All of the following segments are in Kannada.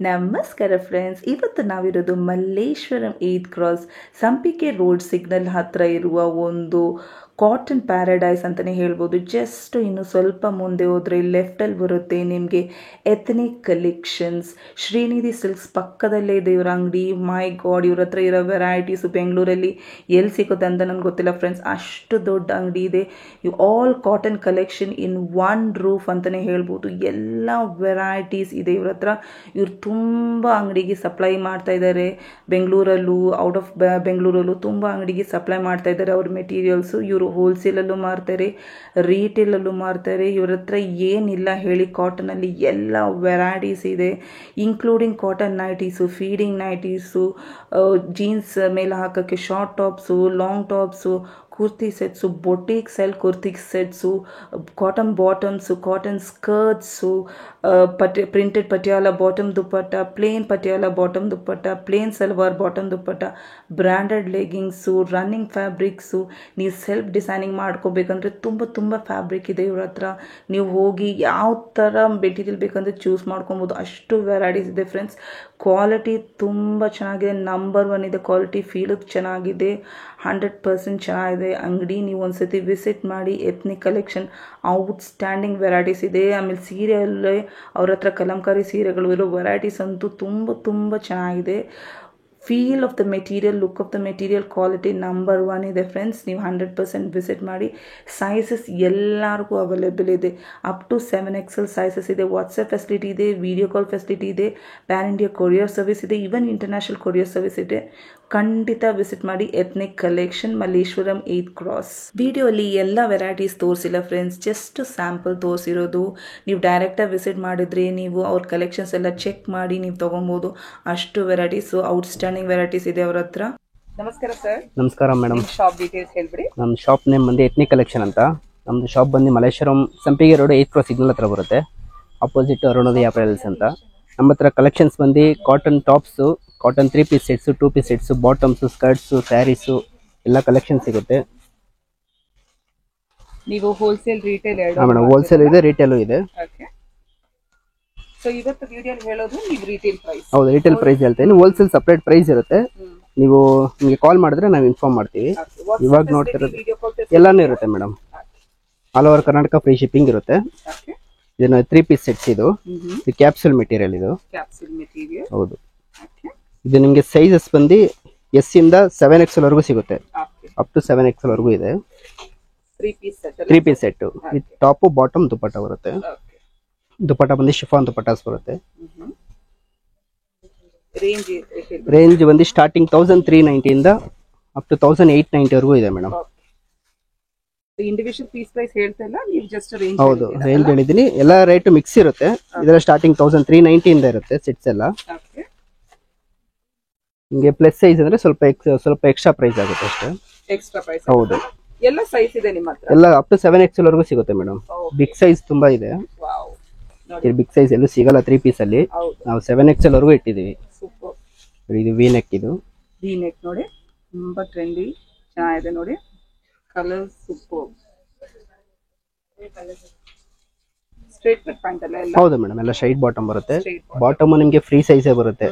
ನಮಸ್ಕಾರ ಫ್ರೆಂಡ್ಸ್, ಇವತ್ತು ನಾವಿರೋದು ಮಲ್ಲೇಶ್ವರಂ 8 ಕ್ರಾಸ್ ಸಂಪಿಗೆ ರೋಡ್ ಸಿಗ್ನಲ್ ಹತ್ರ ಇರುವ ಒಂದು ಕಾಟನ್ ಪ್ಯಾರಡೈಸ್ ಅಂತಲೇ ಹೇಳ್ಬೋದು. ಜಸ್ಟ್ ಇನ್ನು ಸ್ವಲ್ಪ ಮುಂದೆ ಹೋದರೆ ಲೆಫ್ಟಲ್ಲಿ ಬರುತ್ತೆ ನಿಮಗೆ ಎಥನಿಕ್ ಕಲೆಕ್ಷನ್ಸ್. ಶ್ರೀನಿಧಿ ಸಿಲ್ಕ್ಸ್ ಪಕ್ಕದಲ್ಲೇ ಇದೆ ಇವರ ಅಂಗಡಿ. ಮೈ ಗಾಡ್, ಇವ್ರ ಹತ್ರ ಇರೋ ವೆರೈಟೀಸು ಬೆಂಗಳೂರಲ್ಲಿ ಎಲ್ಲಿ ಸಿಗುತ್ತೆ ಅಂತ ನನಗೆ ಗೊತ್ತಿಲ್ಲ ಫ್ರೆಂಡ್ಸ್, ಅಷ್ಟು ದೊಡ್ಡ ಅಂಗಡಿ ಇದೆ. All cotton collection in one roof ಅಂತಲೇ ಹೇಳ್ಬೋದು. ಎಲ್ಲ ವೆರೈಟೀಸ್ ಇದೆ ಇವ್ರ ಹತ್ರ. ಇವ್ರು ತುಂಬ ಅಂಗಡಿಗೆ ಸಪ್ಲೈ ಮಾಡ್ತಾ ಇದ್ದಾರೆ. ಬೆಂಗಳೂರಲ್ಲೂ ಔಟ್ ಆಫ್ ಬೆಂಗಳೂರಲ್ಲೂ ತುಂಬ ಅಂಗಡಿಗೆ ಸಪ್ಲೈ ಮಾಡ್ತಾ ಇದ್ದಾರೆ ಅವ್ರ ಮೆಟೀರಿಯಲ್ಸು. ಇವರು ಹೋಲ್ಸೇಲಲ್ಲೂ ಮಾರ್ತಾರೆ, ರೀಟೇಲಲ್ಲೂ ಮಾರ್ತಾರೆ. ಇವ್ರ ಹತ್ರ ಏನಿಲ್ಲ ಹೇಳಿ ಕಾಟನಲ್ಲಿ ಎಲ್ಲ ವೆರೈಟೀಸ್ ಇದೆ, including cotton nighties, feeding nighties, jeans ಮೇಲೆ ಹಾಕೋಕ್ಕೆ short tops, long tops, kurti sets, boutique sell kurti sets, cotton bottoms, cotton skirts, printed Patiala bottom dupatta, plain Patiala bottom dupatta, plain salwar bottom dupatta, branded leggings, running fabrics. ನೀವು ಸೆಲ್ಫ್ ಡಿಸೈನಿಂಗ್ ಮಾಡ್ಕೋಬೇಕಂದ್ರೆ ತುಂಬ ಫ್ಯಾಬ್ರಿಕ್ ಇದೆ ಇವ್ರ ಹತ್ರ. ನೀವು ಹೋಗಿ ಯಾವ ಥರ ಮೆಟೀರಿಯಲ್ ಬೇಕಂದ್ರೆ ಚೂಸ್ ಮಾಡ್ಕೊಬೋದು, ಅಷ್ಟು ವೆರೈಟೀಸ್ ಇದೆ ಫ್ರೆಂಡ್ಸ್. ಕ್ವಾಲಿಟಿ ತುಂಬ ಚೆನ್ನಾಗಿದೆ, ನಂಬರ್ 1 ಇದೆ ಕ್ವಾಲಿಟಿ. ಫೀಲಿಗೆ ಚೆನ್ನಾಗಿದೆ, 100% ಚೆನ್ನಾಗಿದೆ ಅಂಗಡಿ. ನೀವು ಒಂದ್ಸತಿ ವಿಸಿಟ್ ಮಾಡಿ. ಎಥ್ನಿಕ್ ಕಲೆಕ್ಷನ್ ಔಟ್ಸ್ಟ್ಯಾಂಡಿಂಗ್ ವೆರೈಟೀಸ್ ಇದೆ. ಆಮೇಲೆ ಸೀರೆಯಲ್ಲೇ ಅವ್ರ ಹತ್ರ ಕಲಂಕಾರಿ ಸೀರೆಗಳು ಇರೋ ವೆರೈಟೀಸ್ ಅಂತೂ ತುಂಬ ಚೆನ್ನಾಗಿದೆ. Feel of the material, look of the material, quality number 1 ಇದೆ ಫ್ರೆಂಡ್ಸ್. ನೀವು 100% ವಿಸಿಟ್ ಮಾಡಿ. ಸೈಜಸ್ ಎಲ್ಲರಿಗೂ ಅವೈಲೇಬಲ್ ಇದೆ. ಅಪ್ ಟು 7XL ಸೈಜಸ್ ಇದೆ. ವಾಟ್ಸಪ್ ಫೆಸಿಲಿಟಿ ಇದೆ, ವಿಡಿಯೋ ಕಾಲ್ ಫೆಸಿಲಿಟಿ ಇದೆ, ಪ್ಯಾನ್ ಇಂಡಿಯಾ ಕೊರಿಯರ್ ಸರ್ವಿಸ್ ಇದೆ, ಈವನ್ ಇಂಟರ್ನ್ಯಾಷನಲ್ ಕೊರಿಯರ್ ಸರ್ವಿಸ್ ಇದೆ. ಖಂಡಿತ ವಿಸಿಟ್ ಮಾಡಿ. Ethnic collection, Malleshwaram 8 cross. ವಿಡಿಯೋಲಿ ಎಲ್ಲ ವೆರೈಟೀಸ್ ತೋರಿಸಿಲ್ಲ ಫ್ರೆಂಡ್ಸ್, ಜಸ್ಟ್ ಸ್ಯಾಂಪಲ್ ತೋರಿಸಿರೋದು. ನೀವು ಡೈರೆಕ್ಟಾಗಿ ವಿಸಿಟ್ ಮಾಡಿದ್ರೆ ನೀವು ಅವ್ರ ಕಲೆಕ್ಷನ್ಸ್ ಎಲ್ಲ ಚೆಕ್ ಮಾಡಿ ನೀವು ತೊಗೊಬೋದು. ಅಷ್ಟು ವೆರೈಟೀಸು, ಔಟ್ಸ್ಟ್ಯಾಂಡಿಂಗ್ ವೆರೈಟೀಸ್ ಇದೆ ಅವ್ರ ಹತ್ರ. ನಮಸ್ಕಾರ ಸರ್. ನಮಸ್ಕಾರ ಮೇಡಮ್. ಶಾಪ್ ಡೀಟೇಲ್ಸ್ ಹೇಳ್ಬಿಡಿ. ನಮ್ಮ ಶಾಪ್ ನೇಮ್ ಬಂದು ಎಥ್ನಿಕ್ ಕಲೆಕ್ಷನ್ ಅಂತ. ನಮ್ಮದು ಶಾಪ್ ಬಂದು ಮಲ್ಲೇಶ್ವರಂ ಸಂಪಿಗೆ ರೋಡ್ 8 ಕ್ರಾಸ್ ಸಿಗ್ನಲ್ ಹತ್ರ ಬರುತ್ತೆ. ಅಪೋಸಿಟ್ ಅರುಣೋದಯ ಅಪರಲ್ಸ್ ಅಂತ. ನಮ್ಮ ಹತ್ರ ಕಲೆಕ್ಷನ್ಸ್ ಬಂದು cotton tops, cotton 3 piece sets, 2 piece sets, bottoms, skirts, sarees ಎಲ್ಲ ಕಲೆಕ್ಷನ್ ಸಿಗುತ್ತೆ. ನೀವು ಹೋಲ್ಸೇಲ್ ರಿಟೇಲ್ ಮೇಡಮ್, ಹೋಲ್ಸೇಲ್ ಇದೆ, ರಿಟೇಲು ಇದೆ. ಸೊ ಇವತ್ತು ವಿಡಿಯೋಲಿ ಹೇಳೋದು ನೀವು ರಿಟೇಲ್ ಪ್ರೈಸ್. ಹೌದು, ರಿಟೇಲ್ ಪ್ರೈಸ್ ಹೇಳ್ತೇನೆ. ಹೋಲ್ಸೇಲ್ ಸಪ್ರೇಟ್ ಪ್ರೈಸ್ ಇರುತ್ತೆ. ನೀವು ನಿಮಗೆ ಕಾಲ್ ಮಾಡಿದ್ರೆ ನಾವು ಇನ್ಫಾರ್ಮ್ ಮಾಡ್ತೀವಿ. ಇವಾಗ ನೋಡ್ತಿರೋದು ಎಲ್ಲಾನು ಇರುತ್ತೆ madam. All over Karnataka free shipping ಇರುತ್ತೆ. ಇದನ್ನ 3 ಪೀಸ್ ಸೆಟ್ಸ್. ಇದು ಕ್ಯಾಪ್ಸೂಲ್ ಮೆಟೀರಿಯಲ್. ಇದು ಹೌದು. ಇದು ನಿಮಗೆ ಸೈಜಸ್ ಬಂದು S ಇಂದ 7XL ವರೆಗೂ ಸಿಗುತ್ತೆ. ಅಪ್ ಟು 7XL ವರೆಗೂ ಇದೆ. 3 piece set with top bottom dupatta ಬರುತ್ತೆ. ದುಪ್ಪಟ್ಟ ಬಂದು ಶಿಫಾನ್ ದುಪ್ಪಟ್ಟಾಸ್ ಬರುತ್ತೆ. ರೇಂಜ್ ಬಂದು ಸ್ಟಾರ್ಟಿಂಗ್ 1390 ಇಂದ ಅಪ್ ಟು 1890 ವರೆಗೂ ಇದೆ ಮೇಡಮ್. ಇಂಡಿವಿಜುವಲ್ ಪೀಸ್ ಪ್ರೈಸ್ ಹೇಳ್ತಾ ಇಲ್ಲ, ನೀವು ಜಸ್ಟ್ ರೇಂಜ್. ಹೌದು, ರೇಂಜ್ ಹೇಳಿದೀನಿ. ಎಲ್ಲ ರೇಟ್ ಮಿಕ್ಸ್ ಇರುತ್ತೆ. ಇದೆಲ್ಲ ಸ್ಟಾರ್ಟಿಂಗ್ 1390 ಇಂದ ಇರುತ್ತೆ ಸೆಟ್ಸ್ ಎಲ್ಲ. ನಿಮಗೆ ಪ್ಲಸ್ ಸೈಜ್ ಅಂದ್ರೆ ಸ್ವಲ್ಪ ಎಕ್ಸ್ಟ್ರಾ ಪ್ರೈಸ್ ಆಗುತ್ತೆ ಅಷ್ಟೇ. Extra price. ಹೌದು. ಎಲ್ಲ ಸೈಜ್ ಇದೆ ನಿಮ್ಮ ಹತ್ರ? ಎಲ್ಲ ಅಪ್ ಟು 7XL ವರೆಗೂ ಸಿಗುತ್ತೆ ಮೇಡಮ್. ಬಿಗ್ ಸೈಜ್ ತುಂಬಾ ಇದೆ. ಬಿಗ್ ಸೈಜ್ ಎಲ್ಲೂ ಸಿಗಲ್ಲ 3 ಪೀಸ್ ಅಲ್ಲಿ. ನಾವು 7XL ವರೆಗೂ ಇಟ್ಟಿದೀವಿ. ಇದು ವಿ ನೆಕ್. ಇದು ವಿ ನೆಕ್ ನೋಡಿ, ತುಂಬಾ ಟ್ರೆಂಡಿ ಚೆನ್ನಾಗಿದೆ ನೋಡಿ. Colour super. Straight cut pant ಅಲ್ಲ ಎಲ್ಲ? ಹೌದು ಮೇಡಮ್, ಎಲ್ಲ ಸ್ಟ್ರೈಟ್ ಬಾಟಮ್ ಬರುತ್ತೆ. ಬಾಟಮ್ ನಿಮಗೆ ಫ್ರೀ ಸೈಜೇ ಬರುತ್ತೆ.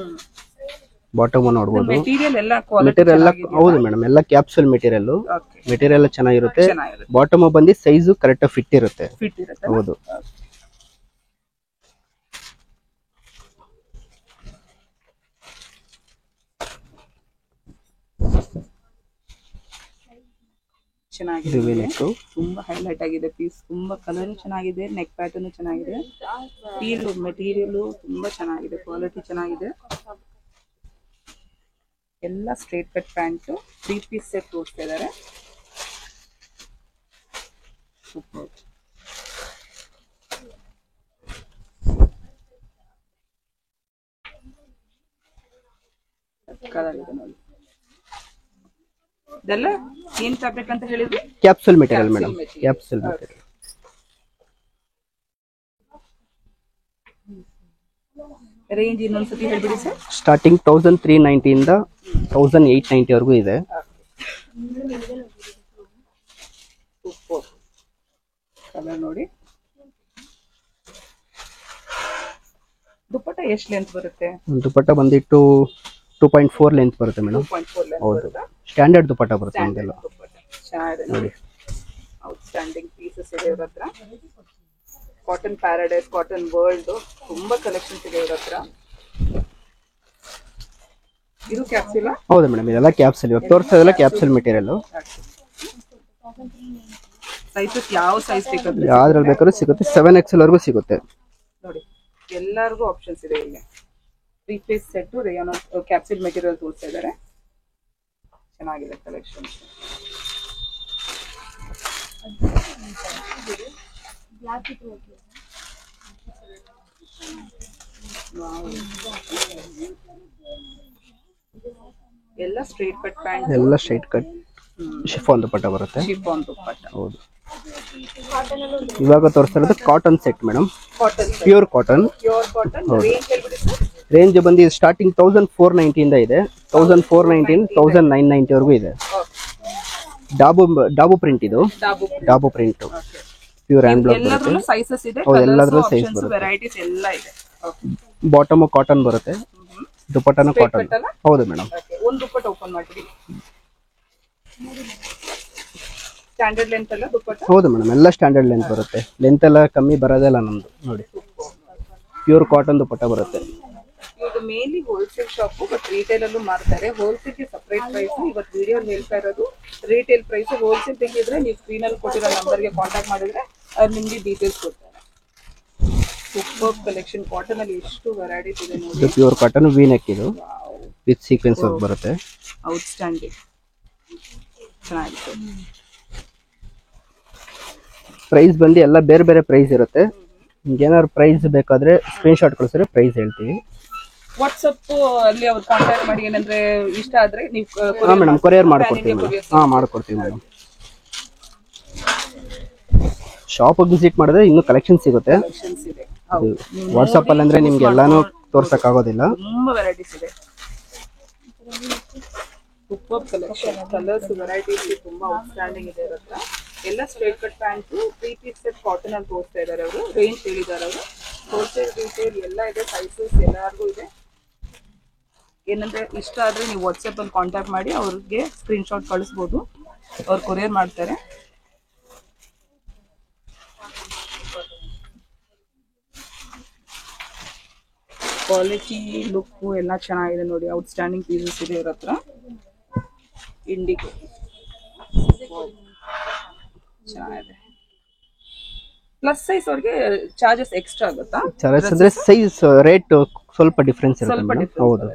ಬಾಟಮ್ ನೋಡಬಹುದು. ಮೆಟೀರಿಯಲ್ ಎಲ್ಲ ಹೌದು ಮೇಡಮ್, ಎಲ್ಲ ಕ್ಯಾಪ್ಸೂಲ್ ಮೆಟೀರಿಯಲ್. ಮೆಟೀರಿಯಲ್ ಚೆನ್ನಾಗಿರುತ್ತೆ. ಬಾಟಮ್ ಬಂದು ಸೈಜು ಕರೆಕ್ಟ್ ಫಿಟ್ ಇರುತ್ತೆ. ಹೌದು. ಚೆನ್ನಾಗಿದೆ, ತುಂಬಾ ಹೈಲೈಟ್ ಆಗಿದೆ ಪೀಸ್. ತುಂಬಾ ಕಲರ್ ಚೆನ್ನಾಗಿದೆ, ನೆಕ್ ಪ್ಯಾಟರ್ನ್ ಚೆನ್ನಾಗಿದೆ, ಫೀಲ್ ಮೆಟೀರಿಯಲ್ ತುಂಬಾ ಚೆನ್ನಾಗಿದೆ, ಕ್ವಾಲಿಟಿ ಚೆನ್ನಾಗಿದೆ. ಎಲ್ಲ straight cut pant 3 piece set ತೋರಿಸ್ತಾ ಇದ್ದಾರೆ. ಕಲರ್ ಇದೆ ನೋಡಿ. ಇದೆಲ್ಲ ಏನ್ ಫ್ಯಾಬ್ರಿಕ್ ಅಂತ ಹೇಳಿದ್ರಿ? Capsule material madam. Capsule material. Range ಇನ್ನೊಂದ್ಸತಿ ಹೇಳ್ಬಿಡಿ ಸರ್. ಸ್ಟಾರ್ಟಿಂಗ್ 1390 ಇಂದ 1890 ವರೆಗೂ ಇದೆ. ಕಲರ್ ನೋಡಿ. ದುಪ್ಪಟ್ಟ ಎಷ್ಟು ಲೆಂತ್ ಬರುತ್ತೆ? ದುಪ್ಪಟ್ಟ ಬಂದಿಟ್ಟು 2.4 ಲೆಂತ್ ಬರುತ್ತೆ ಮೇಡಮ್. 2.4 ಲೆಂತ್ ಹೌದು, ಬರುತ್ತಾ? ಸ್ಟ್ಯಾಂಡರ್ಡ್ ದುಪ್ಪಟ್ಟ ಬರುತ್ತೆ ನಮ್ದೆಲ್ಲ. ಚೆನ್ನಾಗಿದೆ ನೋಡಿ, ಔಟ್ಸ್ಟ್ಯಾಂಡಿಂಗ್ ಪೀಸಸ್ ಇದೆ ಇವ್ರ ಹತ್ರ. ಕಾಟನ್ ಪ್ಯಾರಡೈಸ್, ಕಾಟನ್ ವರ್ಲ್ಡ್, ತುಂಬಾ ಕಲೆಕ್ಷನ್ಸ್ ಇದೆ ಇವ್ರ ಹತ್ರ. ಇದು ಕ್ಯಾಪ್ಸುಲಾ? ಹೌದು ಮೇಡಮ್, ಇದೆಲ್ಲ ಕ್ಯಾಪ್ಸೂಲ್. ಇವಾಗ ತೋರಿಸೋದೆಲ್ಲ ಕ್ಯಾಪ್ಸೂಲ್ ಮೆಟೀರಿಯಲ್. ಸೈಜಸ್ ಯಾವ ಸೈಜ್ ಬೇಕಾದ್ರೆ ಯಾವ್ದ್ರಲ್ಲಿ ಬೇಕಾದ್ರೂ ಸಿಗುತ್ತೆ, 7XL ವರೆಗೂ ಸಿಗುತ್ತೆ ನೋಡಿ. ಎಲ್ಲರಿಗೂ ಆಪ್ಷನ್ಸ್ ಇದೆ ಇಲ್ಲಿ. 3 piece set rayon capsule material ತೋರಿಸ್ತಾ ಇದ್ದಾರೆ. ಚೆನ್ನಾಗಿದೆ ಕಲೆಕ್ಷನ್. ಎಲ್ಲ ಸ್ಟ್ರೈಟ್ ಕಟ್ ಪ್ಯಾಂಟ್, ಎಲ್ಲ ಸ್ಟ್ರೈಟ್ ಕಟ್ ಶಿಫಾನ್ ದುಪ್ಪಟ್ಟ ಬರುತ್ತೆ. ಶಿಫಾನ್ ದುಪ್ಪಟ್ಟ. ಹೌದು, ಇವಾಗ ತೋರಿಸ್ತಿರೋದು cotton set madam. Cotton, pure cotton. Pure cotton. Range ಹೇಳ್ಬಿಡಿ ಸರ್. ರೇಂಜ್ ಬಂದು ಸ್ಟಾರ್ಟಿಂಗ್ 1490 ಇಂದ ಇದೆ. 1490, 1990 ವರೆಗೂ ಇದೆ. ಡಾಬು ಪ್ರಿಂಟ್ ಇದು. ಡಾಬು ಪ್ರಿಂಟ್ ಪ್ಯೂರ್ ಹ್ಯಾಂಡ್ ಬ್ಲಾಕ್ ಬರುತ್ತೆ. ಎಲ್ಲದರಲ್ಲೂ ಸೈಜಸ್ ಇದೆ. ಹೌದು, ಎಲ್ಲದರಲ್ಲೂ ಸೈಜ್ ಬರುತ್ತೆ. ವೆರೈಟೀಸ್ ಎಲ್ಲ ಇದೆ. ಬಾಟಮ್ ಕಾಟನ್ ಬರುತ್ತೆ, ದುಪ್ಪಟ್ಟನು ಕಾಟನ್. ಹೌದು ಮೇಡಮ್. ಒಂದು ದುಪ್ಪಟ್ಟ ಓಪನ್ ಮಾಡ್ಬಿಡಿ. ಸ್ಟ್ಯಾಂಡರ್ಡ್ ಲೆಂತ್ ಅಲ್ಲ ದುಪ್ಪಟ್ಟ? ಹೌದು ಮೇಡಮ್, ಎಲ್ಲ ಸ್ಟ್ಯಾಂಡರ್ಡ್ ಲೆಂತ್ ಬರುತ್ತೆ. ಲೆಂತ್ ಎಲ್ಲ ಕಮ್ಮಿ ಬರೋದಿಲ್ಲ ನಮ್ದು. ನೋಡಿ, ಪ್ಯೂರ್ ಕಾಟನ್ ದುಪ್ಪಟ್ಟ ಬರುತ್ತೆ. ಇವಾಗ mainly wholesale shop, but retail ಅಲ್ಲೂ ಮಾರ್ತಾರೆ. ಹೋಲ್ಸೇಲ್ ಗೆ ಸಪರೇಟ್ ಪ್ರೈಸ್. ಇವತ್ತು ವಿಡಿಯೋ ಹೇಳ್ತಾ ಇರೋದು ರಿಟೇಲ್ ಪ್ರೈಸ್. ಹೋಲ್ಸೇಲ್ ತೆಗೆದ್ರೆ ನೀವು ಸ್ಕ್ರೀನ್ ಅಲ್ಲಿ ಕೊಟ್ಟಿರೋ ನಂಬರ್ಗೆ ಕಾಂಟ್ಯಾಕ್ಟ್ ಮಾಡಿದ್ರೆ ಅವ್ರು ನಿಮ್ಗೆ ಡೀಟೇಲ್ಸ್ ಕೊಡ್ತಾರೆ. Super collection. ಕಾಟನ್ ಅಲ್ಲಿ ಎಷ್ಟು ವೆರೈಟೀಸ್ ಇದೆ ನೋಡಿ. ಇದು ಪ್ಯೂರ್ ಕಾಟನ್ ವಿ ನೆಕ್, ಇದು ವಿತ್ ಸೀಕ್ವೆನ್ಸ್ ವರ್ಕ್ ಬರುತ್ತೆ. ಔಟ್ಸ್ಟ್ಯಾಂಡಿಂಗ್, ಚೆನ್ನಾಗಿದೆ. ಪ್ರೈಸ್ ಬಂದು ಎಲ್ಲ ಬೇರೆ ಬೇರೆ ಪ್ರೈಸ್ ಇರುತ್ತೆ. ನಿಮ್ಗೆ ಏನಾದ್ರು ಪ್ರೈಸ್ ಬೇಕಾದ್ರೆ ಸ್ಕ್ರೀನ್ ಶಾಟ್ ಕಳಿಸಿದ್ರೆ ಪ್ರೈಸ್ ಹೇಳ್ತೀವಿ. ವಾಟ್ಸಪ್ ಅಲ್ಲಿ ಅವ್ರು ಕಾಂಟ್ಯಾಕ್ಟ್ ಮಾಡಿ, ಏನಂದ್ರೆ ಇಷ್ಟ ಆದ್ರೆ ನೀವು ಹಾಂ ಮೇಡಮ್, ಕೊರಿಯರ್ ಮಾಡ್ಕೊಡ್ತೀವಿ ಮೇಡಮ್. ಹಾಂ, ಮಾಡ್ಕೊಡ್ತೀವಿ ಮೇಡಮ್. ಶಾಪಿಗೆ ವಿಸಿಟ್ ಮಾಡಿದ್ರೆ ಇನ್ನೂ ಕಲೆಕ್ಷನ್ ಸಿಗುತ್ತೆ. ವಾಟ್ಸಪ್ ಅಲ್ಲಿ ಅಂದ್ರೆ ನಿಮ್ಗೆ ಎಲ್ಲಾನು ತೋರ್ಸಕ್ ಆಗೋದಿಲ್ಲ. ತುಂಬಾ ವೆರೈಟೀಸ್ ಇದೆ. Super collection. ಕಲರ್ಸ್ ವೆರೈಟೀಸ್ ತುಂಬಾ ಔಟ್ಸ್ಟ್ಯಾಂಡಿಂಗ್ ಇದೆ ಇವ್ರ ಹತ್ರ. ಎಲ್ಲ straight cut pant, 3 piece set cotton ಅಲ್ಲಿ ತೋರಿಸ್ತಾ ಇದ್ದಾರೆ ಅವರು. ರೇಂಜ್ ಹೇಳಿದ್ದಾರೆ ಅವರು. ಹೋಲ್ಸೇಲ್ ರಿಟೇಲ್ ಎಲ್ಲ ಇದೆ. ಸೈಜಸ್ ಎಲ್ಲರಿಗೂ ಇದೆ. ಏನಂದ್ರೆ ಇಷ್ಟ ಆದ್ರೆ ನೀವು ವಾಟ್ಸಪ್ ಅಲ್ಲಿ ಕಾಂಟ್ಯಾಕ್ಟ್ ಮಾಡಿ ಅವ್ರಿಗೆ ಸ್ಕ್ರೀನ್ ಶಾಟ್ ಕಳಿಸ್ಬೋದು. ಅವ್ರು ಕೊರಿಯರ್ ಮಾಡ್ತಾರೆ. ಕ್ವಾಲಿಟಿ, ಲುಕ್ ಎಲ್ಲ ಚೆನ್ನಾಗಿದೆ ನೋಡಿ. ಔಟ್ಸ್ಟ್ಯಾಂಡಿಂಗ್ ಪೀಸಸ್ ಇದೆ ಇವ್ರ ಹತ್ರ. ಇಂಡಿಗೋ ಚೆನ್ನಾಗಿದೆ. ಪ್ಲಸ್ ಸೈಜ್ ಅವ್ರಿಗೆ ಚಾರ್ಜಸ್ ಎಕ್ಸ್ಟ್ರಾ ಆಗುತ್ತಾ? ಚಾರ್ಜಸ್ ಅಂದ್ರೆ ಸೈಜ್ ರೇಟ್ ಸ್ವಲ್ಪ ಡಿಫರೆನ್ಸ್ ಇರುತ್ತೆ ಮೇಡಮ್. ಹೌದು,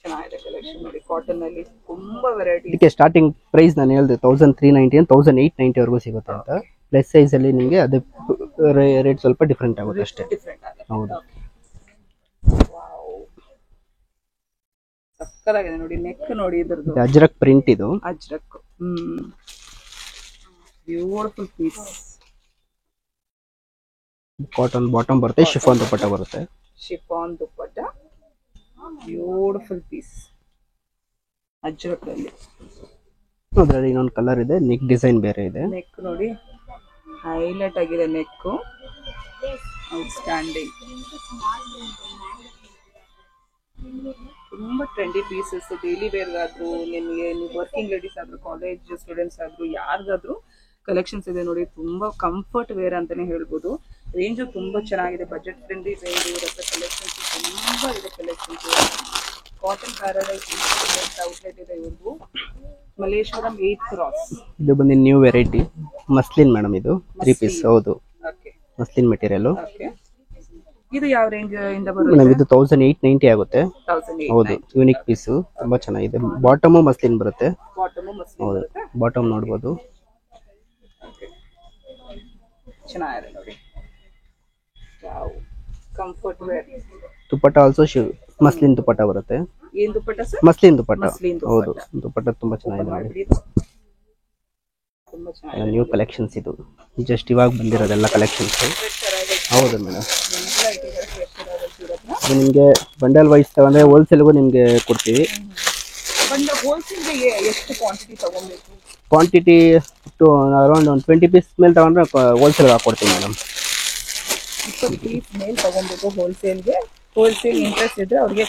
ಚೆನ್ನಾಗಿದೆ ಕಲೆಕ್ಷನ್ ನೋಡಿ. ಕಾಟನ್ ಅಲ್ಲಿ ತುಂಬಾ ವೆರೈಟಿ. ಇದಕ್ಕೆ ಸ್ಟಾರ್ಟಿಂಗ್ ಪ್ರೈಸ್ ನಾನು ಹೇಳಿದೆ 1390 and 1890 ವರೆಗೂ ಸಿಗುತ್ತೆ ಅಂತ. ಪ್ಲಸ್ ಸೈಜ್ ಅಲ್ಲಿ ನಿಮಗೆ ಅದು ರೇಟ್ ಸ್ವಲ್ಪ ಡಿಫರೆಂಟ್ ಆಗುತ್ತೆ ಅಷ್ಟೇ. ಹೌದು, ಸಕ್ಕತ್ತಾಗಿದೆ ನೋಡಿ. ನೆಕ್ ನೋಡಿ, ಇದ್ರದ್ದು ಅಜ್ರಕ್ ಪ್ರಿಂಟ್. ಇದು Ajrak. Beautiful piece. Cotton bottom ಬರುತ್ತೆ, ಶಿಫಾನ್ ದುಪ್ಪಟ್ಟ ಬರುತ್ತೆ. Chiffon dupatta, beautiful piece. Ajrak ಅಲ್ಲಿ ಅದರಲ್ಲಿ ಇನ್ನೊಂದು ಕಲರ್ ಇದೆ. ನೆಕ್ ಡಿಸೈನ್ ಬೇರೆ ಇದೆ. ನೆಕ್ ನೋಡಿ, ಹೈಲೈಟ್ ಆಗಿದೆ ನೆಕ್. ಔಟ್ಸ್ಟ್ಯಾಂಡಿಂಗ್. ತುಂಬಾ ಟ್ರೆಂಡಿ ಪೀಸಸ್. ಡೈಲಿ ವೇರ್ ಆದ್ರೂ, ನಿಮಗೆ ನೀವು ವರ್ಕಿಂಗ್ ಲೇಡೀಸ್ ಆದ್ರೂ, ಕಾಲೇಜ್ ಸ್ಟೂಡೆಂಟ್ಸ್ ಆದ್ರೂ, ಯಾರಿಗಾದ್ರೂ ಕಲೆಕ್ಷನ್ಸ್ ಇದೆ ನೋಡಿ. ತುಂಬಾ ಕಂಫರ್ಟ್ ವೇರ್ ಅಂತಾನೆ ಹೇಳ್ಬೋದು. ರೇಂಜ್ ತುಂಬಾ ಚೆನ್ನಾಗಿದೆ. ಬಜೆಟ್ ಫ್ರೆಂಡ್ಲಿ ರೇಂಜ್ ಇರುತ್ತೆ. ಕಲೆಕ್ಷನ್ಸ್ ತುಂಬಾ ಇದೆ. ಕಲೆಕ್ಷನ್ಸ್ ಕಾಟನ್ ಪ್ಯಾರಡೈಸ್ ಔಟ್ಲೆಟ್ ಇದೆ ಇವ್ರದ್ದು. Malleshwaram 8th cross. ಇದು ಬಂದು ನ್ಯೂ ವೆರೈಟಿ ಮಸ್ಲಿನ್ ಮೇಡಮ್. ಇದು 3 ಪೀಸ್. ಹೌದು, ಮಸ್ಲಿನ್ ಮೆಟೀರಿಯಲ್. ಇದು ಯಾವ ರೇಂಜ್ ಇಂದ ಬರುತ್ತೆ? ಇದು 1890 ಆಗುತ್ತೆ. 1890. ಹೌದು, ಯೂನಿಕ್ ಪೀಸ್. ತುಂಬಾ ಚೆನ್ನಾಗಿದೆ. ಬಾಟಮ್ ಮಸ್ಲಿನ್ ಬರುತ್ತೆ. ಬಾಟಮ್ ಮಸ್ಲಿನ್ ಬರುತ್ತೆ. ಬಾಟಮ್ ನೋಡಬಹುದು. ಚೆನ್ನಾಗಿದೆ ನೋಡಿ. Comfort wear. Dupatta also muslin dupatta ಬರುತ್ತೆ. ಏನ್ ದುಪ್ಪಟ್ಟ ಸರ್? ಮಸ್ಲಿನ್ ದುಪ್ಪಟ್ಟ. ಹೌದು, ದುಪ್ಪಟ್ಟ ತುಂಬಾ ಚೆನ್ನಾಗಿದೆ ನೋಡಿ. ತುಂಬಾ ಚೆನ್ನಾಗಿದೆ. ನ್ಯೂ ಕಲೆಕ್ಷನ್ಸ್ ಇದು. ಜಸ್ಟ್ ಇವಾಗ ಬಂದಿರೋದೆಲ್ಲ ಕಲೆಕ್ಷನ್ಸ್. ಹೌದು ಮೇಡಮ್. ಇದು ನಿಮಗೆ ಬಂಡಲ್ ವೈಸ್ ತಗೊಂಡ್ರೆ ಹೋಲ್ಸೇಲ್ಗೂ ನಿಮಗೆ ಕೊಡ್ತೀವಿ. ಹೋಲ್ಸೇಲ್ಗೆ ಎಷ್ಟು ಕ್ವಾಂಟಿಟಿ ತಗೊಬೇಕು? ಕ್ವಾಂಟಿಟಿ ಅರೌಂಡ್ ಒಂದು 20 ಪೀಸ್ ಮೇಲೆ ತಗೊಂಡ್ರೆ ಹೋಲ್ಸೇಲ್ ಹಾಕೊಡ್ತೀವಿ ಮೇಡಮ್. 20 ಪೀಸ್ ಮೇಲೆ ತಗೊಬೇಕು ಹೋಲ್ಸೇಲ್ಗೆ. ಹೋಲ್ಸೇಲ್ ಇಂಟ್ರೆಸ್ಟ್ ಇದ್ರೆ ಅವ್ರಿಗೆ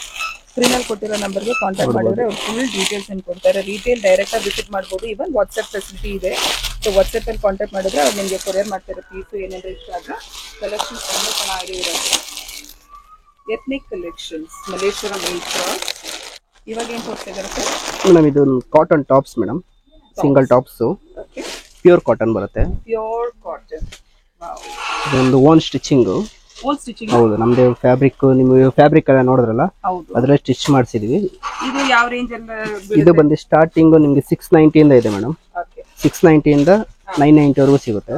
ಸ್ಕ್ರೀನಲ್ಲಿ ಕೊಟ್ಟಿರೋ ನಂಬರ್ಗೆ ಕಾಂಟ್ಯಾಕ್ಟ್ ಮಾಡಿದ್ರೆ ಅವ್ರು ಫುಲ್ ಡೀಟೇಲ್ಸ್ ಅನ್ನು ಕೊಡ್ತಾರೆ. ರಿಟೇಲ್ ಡೈರೆಕ್ಟಾಗಿ ವಿಸಿಟ್ ಮಾಡ್ಬೋದು. ಇವನ್ ವಾಟ್ಸಪ್ ಫೆಸಿಲಿಟಿ ಇದೆ. ಸೊ ವಾಟ್ಸಪ್ಪಲ್ಲಿ ಕಾಂಟ್ಯಾಕ್ಟ್ ಮಾಡಿದ್ರೆ ಅವ್ರು ನಿಮಗೆ ಕೊರಿಯರ್ ಮಾಡ್ತಾರೆ ಪೀಸು ಏನಾದರೂ ಇಷ್ಟ ಆದರೆ. ಕಲೆಕ್ಷನ್ಸ್ ತುಂಬ ಚೆನ್ನಾಗಿದೆ ಇರುತ್ತೆ. Ethnic collections Malleshwaram eight cross. ಇವಾಗ ಏನು ತೋರಿಸ್ತಾ ಇದ್ದಾರೆ ಸರ್? ಮೇಡಮ್ ಇದು cotton tops madam, single tops, pure cotton ಬರುತ್ತೆ. Pure cotton. ಇದೊಂದು ಓನ್ ಸ್ಟಿಚಿಂಗು. Own stitching? ಹೌದು, ನಮ್ದು ಫ್ಯಾಬ್ರಿಕ್, ನಿಮಗೆ ಫ್ಯಾಬ್ರಿಕ್ ಎಲ್ಲ ನೋಡಿದ್ರಲ್ಲ, ಹೌದು, ಅದರಲ್ಲೇ ಸ್ಟಿಚ್ ಮಾಡಿಸಿದ್ವಿ. ಇದು ಯಾವ ರೇಂಜ್ ಎಲ್ಲ? ಇದು ಬಂದು ಸ್ಟಾರ್ಟಿಂಗ್ ನಿಮಗೆ 690 ಇಂದ ಇದೆ ಮೇಡಮ್. 690 ಇಂದ 990 ವರೆಗೂ ಸಿಗುತ್ತೆ.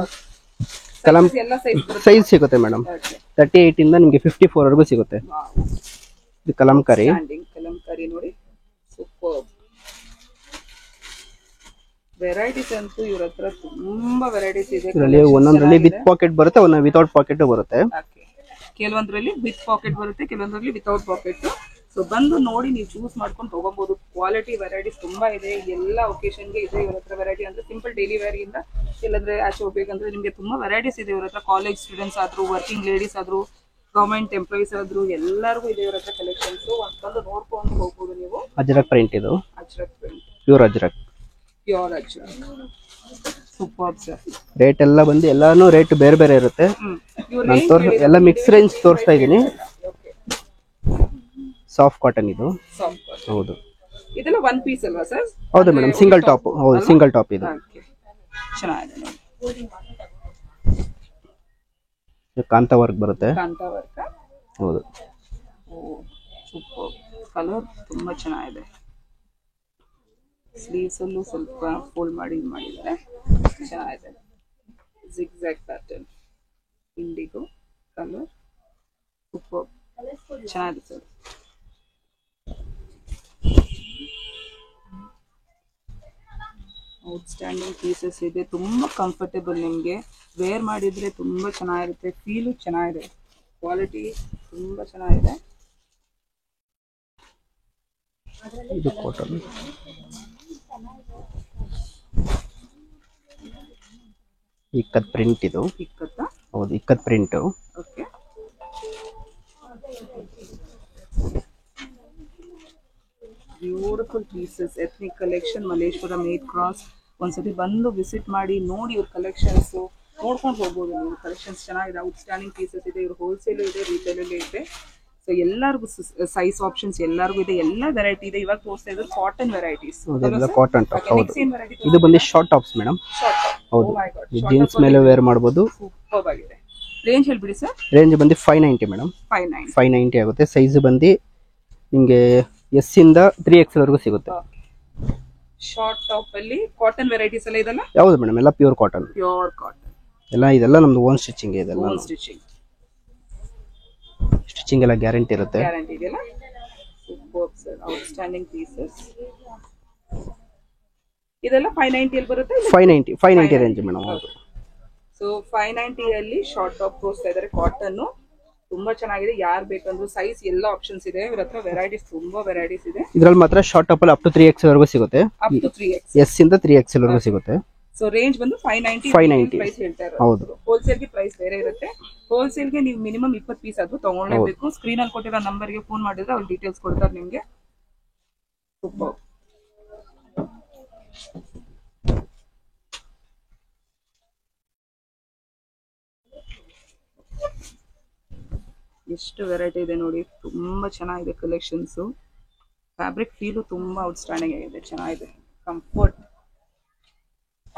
ಸೈಜ್ ಸಿಗುತ್ತೆ ಮೇಡಮ್. 38 ಇಂದ ನಿಮಗೆ 54 ವರೆಗೂ ಸಿಗುತ್ತೆ. ಇದು ಕಲಂಕಾರಿ. ಕಲಂಕಾರಿ ನೋಡಿ, ಸೂಪರ್ ವೆರೈಟೀಸ್ ಅಂತೂ ಇವ್ರ ಹತ್ರ ತುಂಬಾ ವೆರೈಟೀಸ್ ಇದೆ. ಇದರಲ್ಲಿ ಒಂದೊಂದರಲ್ಲಿ ವಿತ್ ಪಾಕೆಟ್ ಬರುತ್ತೆ, ಒಂದೊಂದು ವಿತೌಟ್ ಪಾಕೆಟ್ ಬರುತ್ತೆ. ಕೆಲವೊಂದ್ರಲ್ಲಿ ವಿತ್ ಪಾಕೆಟ್ ಬರುತ್ತೆ, ಕೆಲವೊಂದ್ರಲ್ಲಿ ವಿತೌಟ್ ಪಾಕೆಟ್. ಸೊ ಬಂದು ನೋಡಿ ನೀವು ಚೂಸ್ ಮಾಡ್ಕೊಂಡು ತಗೋಬಹುದು. ಕ್ವಾಲಿಟಿ ವೆರೈಟೀಸ್ ತುಂಬಾ ಇದೆ. ಎಲ್ಲ ಒಕೇಶನ್ಗೆ ಇದೆ ಇವ್ರ ಹತ್ರ ವೆರೈಟಿ. ಅಂದ್ರೆ ಸಿಂಪಲ್ ಡೈಲಿ ವೇರ್ ಇಂದ ಇಲ್ಲಂದ್ರೆ ಆಚೆ ಹೋಗ್ಬೇಕಂದ್ರೆ ನಿಮಗೆ ತುಂಬಾ ವೆರೈಟೀಸ್ ಇದೆ ಇವ್ರ ಹತ್ರ. ಕಾಲೇಜ್ ಸ್ಟೂಡೆಂಟ್ಸ್ ಆದ್ರು, ವರ್ಕಿಂಗ್ ಲೇಡೀಸ್ ಆದ್ರು, ಗವರ್ಮೆಂಟ್ ಎಂಪ್ಲಾಯೀಸ್ ಆದ್ರು, ಎಲ್ಲರಿಗೂ ಇದೆ ಇವ್ರ ಹತ್ರ ಕಲೆಕ್ಷನ್ಸ್. ಬಂದು ನೋಡ್ಕೊಂಡು ಹೋಗ್ಬೋದು ನೀವು. ಅಜ್ರಕ್ ಪ್ರಿಂಟ್ ಇದು. Ajrakh print, pure Ajrakh. Pure Ajrakh. Super sir. Rate ಎಲ್ಲ ಬಂದು ಎಲ್ಲಾನು ರೇಟ್ ಬೇರೆ ಬೇರೆ ಇರುತ್ತೆ. ನಾನು ಎಲ್ಲ ಮಿಕ್ಸ್ ರೇಂಜ್ ತೋರಿಸ್ತಾ ಇದ್ದೀನಿ. ಸಾಫ್ಟ್ ಕಾಟನ್ ಇದು. ಹೌದು, ಇದೆಲ್ಲ ಒನ್ ಪೀಸ್ ಅಲ್ವಾ ಸರ್? ಹೌದು ಮೇಡಮ್, ಸಿಂಗಲ್ ಟಾಪ್. ಹೌದು, ಸಿಂಗಲ್ ಟಾಪ್ ಇದು. ಚೆನ್ನಾಗಿದೆ. ಕಾಂತಾ ವರ್ಕ್ ಬರುತ್ತೆ. ಕಾಂತಾ ವರ್ಕ್. ಹೌದು. ಸೂಪರ್. ಕಲರ್ ತುಂಬಾ ಚೆನ್ನಾಗಿದೆ. ಸ್ಲೀವ್ಸ್ ಅಲ್ಲೂ ಸ್ವಲ್ಪ ಫೋಲ್ಡ್ ಮಾಡಿ ಮಾಡಿದ್ದಾರೆ. ಚೆನ್ನಾಗಿದೆ. Zigzag pattern, IndiGo colour. Super ಚೆನ್ನಾಗಿದೆ ಸರ್. ಔಟ್ಸ್ಟ್ಯಾಂಡಿಂಗ್ ಪೀಸಸ್ ಇದೆ. ತುಂಬಾ ಕಂಫರ್ಟೇಬಲ್, ನಿಮಗೆ ವೇರ್ ಮಾಡಿದ್ರೆ ತುಂಬಾ ಚೆನ್ನಾಗಿರುತ್ತೆ. ಫೀಲು ಚೆನ್ನಾಗಿದೆ. ಕ್ವಾಲಿಟಿ ತುಂಬಾ ಚೆನ್ನಾಗಿದೆ. ಇದು ಕಾಟನ್. ಇಕ್ಕತ್ ಪ್ರಿಂಟ್ ಇದು. ಇಕ್ಕತ್ತ? ಹೌದು, ikat print. Okay. Beautiful pieces. Ethnic collection Malleshwaram 8 cross. ಒಂದ್ಸತಿ ಬಂದು ವಿಸಿಟ್ ಮಾಡಿ ನೋಡಿ ಇವ್ರ ಕಲೆಕ್ಷನ್ಸ್ ನೋಡ್ಕೊಂಡು ಹೋಗ್ಬೋದು ನೀವು. ಕಲೆಕ್ಷನ್ಸ್ ಚೆನ್ನಾಗಿದೆ. ಔಟ್ಸ್ಟ್ಯಾಂಡಿಂಗ್ ಪೀಸಸ್ ಇದೆ. ಇವ್ರ ಹೋಲ್ಸೇಲ್ ಇದೆ, ರಿಟೇಲ್ ಇದೆ. ಸೊ ಎಲ್ಲರಿಗೂ ಸೈಜ್ ಆಪ್ಷನ್ಸ್ ಎಲ್ಲರಿಗೂ ಇದೆ. ಎಲ್ಲ ವೆರೈಟಿ ಇದೆ. ಇವಾಗ ತೋರಿಸ್ತಾ ಇರೋದು ಕಾಟನ್ ವೆರೈಟೀಸ್. Cotton top. ಹೌದು, ಇದು ಬಂದು ಶಾರ್ಟ್ ಟಾಪ್ಸ್ ಮೇಡಮ್. ಹೌದು, ಜೀನ್ಸ್ ಮೇಲೆ ವೇರ್ ಮಾಡಬಹುದು. ಸೂಪರ್ ಆಗಿದೆ. ರೇಂಜ್ ಹೇಳ್ಬಿಡಿ ಸರ್. ರೇಂಜ್ ಬಂದು 590 ಮೇಡಮ್. 590 ಆಗುತ್ತೆ. ಸೈಜ್ ಬಂದು ನಿಮಗೆ ಎಸ್ ಇಂದ 3XL ವರೆಗೂ ಸಿಗುತ್ತೆ. ಶಾರ್ಟ್ ಟಾಪ್ ಅಲ್ಲಿ ಕಾಟನ್ ವೆರೈಟೀಸ್ ಎಲ್ಲ ಇದೆಲ್ಲ? ಹೌದು ಮೇಡಮ್, ಎಲ್ಲ ಪ್ಯೂರ್ ಕಾಟನ್. ಪ್ಯೂರ್ ಕಾಟನ್ ಎಲ್ಲ. ಇದೆಲ್ಲ ನಮ್ದು ಓನ್ ಸ್ಟಿಚಿಂಗ್. ಇದೆಲ್ಲ ಓನ್ ಸ್ಟಿಚಿಂಗ್. ಸ್ಟಿಚಿಂಗ್ ಎಲ್ಲ ಗ್ಯಾರಂಟಿ ಇರುತ್ತೆ. ಗ್ಯಾರಂಟಿ ಇದೆಯಲ್ಲ? Super sir. Outstanding pieces. ಇದೆಲ್ಲ 590 ಅಲ್ಲಿ ಬರುತ್ತೆ. 590 ರೇಂಜ್ ಮೇಡಮ್. ಹೌದು. ಸೊ 590 ಅಲ್ಲಿ ಶಾರ್ಟ್ ಟಾಪ್ ತೋರಿಸ್ತಾ ಇದ್ದಾರೆ. ಕಾಟನ್ ತುಂಬಾ ಚೆನ್ನಾಗಿದೆ. ಯಾರು ಬೇಕಂದ್ರೂ ಸೈಜ್ ಎಲ್ಲ ಆಪ್ಷನ್ಸ್ ಇದೆ ಇವ್ರ ಹತ್ರ. ವೆರೈಟೀಸ್ ತುಂಬಾ ವೆರೈಟೀಸ್ ಇದೆ. ಇದ್ರಲ್ಲಿ ಮಾತ್ರ ಶಾರ್ಟ್ ಟಾಪ್ ಅಲ್ಲಿ ಅಪ್ ಟು 3XL ವರೆಗೂ ಸಿಗುತ್ತೆ. Up to 3X. ಎಸ್ ಇಂದ 3XL ವರೆಗೂ ಸಿಗುತ್ತೆ. ಸೊ ರೇಂಜ್ ಬಂದು 590 ಪ್ರೈಸ್ ಹೇಳ್ತಾ ಇರೋದು. ಹೌದು. ಹೋಲ್ಸೇಲ್ ಗೆ ಪ್ರೈಸ್ ಬೇರೆ ಇರುತ್ತೆ. ಹೋಲ್ಸೇಲ್ ಗೆ ನೀವು ಮಿನಿಮಮ್ 20 ಪೀಸ್ ಆದ್ರೂ ತಗೊಳ್ಳೇಬೇಕು. ಸ್ಕ್ರೀನ್ ಅಲ್ಲಿ ಕೊಟ್ಟಿರೋ ನಂಬರ್ ಗೆ ಫೋನ್ ಮಾಡಿದ್ರೆ ಅವ್ರು ಡೀಟೇಲ್ಸ್ ಕೊಡ್ತಾರೆ ನಿಮ್ಗೆ. ಸೂಪರ್. ಎಷ್ಟು ವೆರೈಟಿ ಇದೆ ನೋಡಿ. ತುಂಬಾ ಚೆನ್ನಾಗಿದೆ ಕಲೆಕ್ಷನ್ಸ್. ಫ್ಯಾಬ್ರಿಕ್ ಫೀಲು ತುಂಬಾ ಔಟ್ಸ್ಟ್ಯಾಂಡಿಂಗ್ ಆಗಿದೆ. ಚೆನ್ನಾಗಿದೆ. ಕಂಫರ್ಟ್.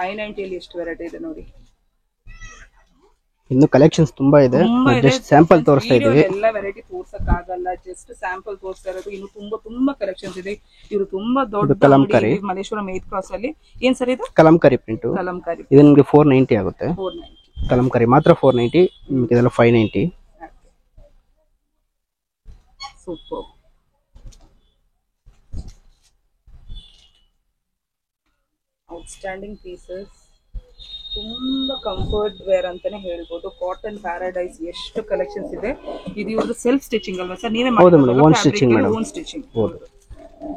590 ಅಲ್ಲಿ ಎಷ್ಟು ವೆರೈಟಿ ಇದೆ ನೋಡಿ. ಇನ್ನು ಕಲೆಕ್ಷನ್ಸ್ ತುಂಬಾ ಇದೆ. ಜಸ್ಟ್ ಸ್ಯಾಂಪಲ್ ತೋರಿಸ್ತಾ ಇದೀವಿ. ಎಲ್ಲ ವೆರೈಟಿ ತೋರ್ಸಕ್ ಆಗಲ್ಲ, ಜಸ್ಟ್ ಸ್ಯಾಂಪಲ್ ತೋರಿಸ್ತಾ ಇರೋದು. ಇನ್ನು ತುಂಬಾ ಕಲೆಕ್ಷನ್ಸ್ ಇದೆ. ಇವರು ತುಂಬಾ ದೊಡ್ಡ ಕಲಂಕಾರಿ ಮಲ್ಲೇಶ್ವರಂ 8 ಕ್ರಾಸ್ ಅಲ್ಲಿ. ಏನ್ ಸರ್ ಇದು? ಕಲಂಕಾರಿ ಪ್ರಿಂಟ್. ಕಲಂಕಾರಿ. ಇದು ನಿಮಗೆ 490 ಆಗುತ್ತೆ. 490. ಕಲಂಕಾರಿ ಮಾತ್ರ 490. ನಿಮಗೆ ಇದೆಲ್ಲ 590. ಸೂಪರ್. Outstanding pieces. ತುಂಬಾ ಕಂಫರ್ಟ್ ವೇರ್ ಅಂತಾನೆ ಹೇಳ್ಬೋದು. ಕಾಟನ್ ಪ್ಯಾರಡೈಸ್ ಎಷ್ಟು ಕಲೆಕ್ಷನ್ಸ್ ಇದೆ. ಇದು ಇವ್ರದ್ದು ಸೆಲ್ಫ್ ಸ್ಟಿಚಿಂಗ್ ಅಲ್ವಾ ಸರ್? ನೀವೇ ಮಾಡ್ತೀರಾ? Own stitching madam. Own stitching.